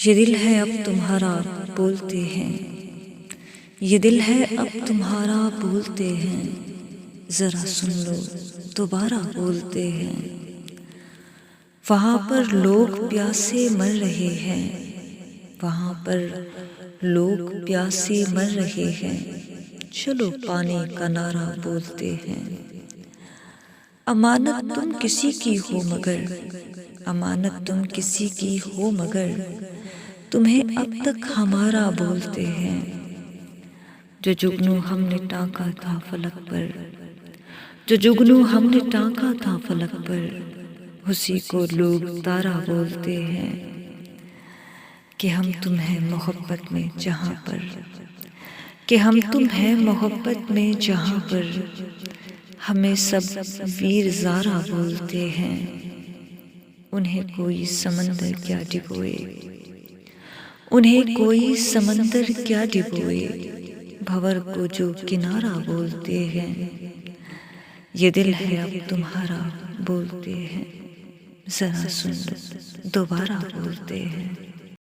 یہ دل ہے اب تمہارا بولتے ہیں، یہ دل ہے اب تمہارا بولتے ہیں، ذرا سن لو دوبارہ بولتے ہیں۔ وہاں پر لوگ پیاسے مر رہے ہیں، وہاں پر لوگ پیاسے مر رہے ہیں، چلو پانی کا نعرہ بولتے ہیں۔ امانت تم کسی کی ہو مگر، امانت تم کسی کی ہو مگر، تمہیں اب تک ہمارا بولتے ہیں۔ جو جگنو ہم نے ٹانکا تھا فلک پر، جو جگنو ہم نے ٹانکا تھا فلک پر، اسی کو لوگ تارا بولتے ہیں۔ کہ ہم تمہیں محبت میں جہاں پر، کہ ہم تمہیں محبت میں جہاں پر، ہمیں سب ویر زارا بولتے ہیں۔ انہیں کوئی سمندر کیا ڈبوئے، انہیں کوئی سمندر کیا ڈبوئے، بھنور کو جو کنارہ بولتے ہیں۔ یہ دل ہے اب تمہارا بولتے ہیں، ذرا سن لو دوبارہ بولتے ہیں۔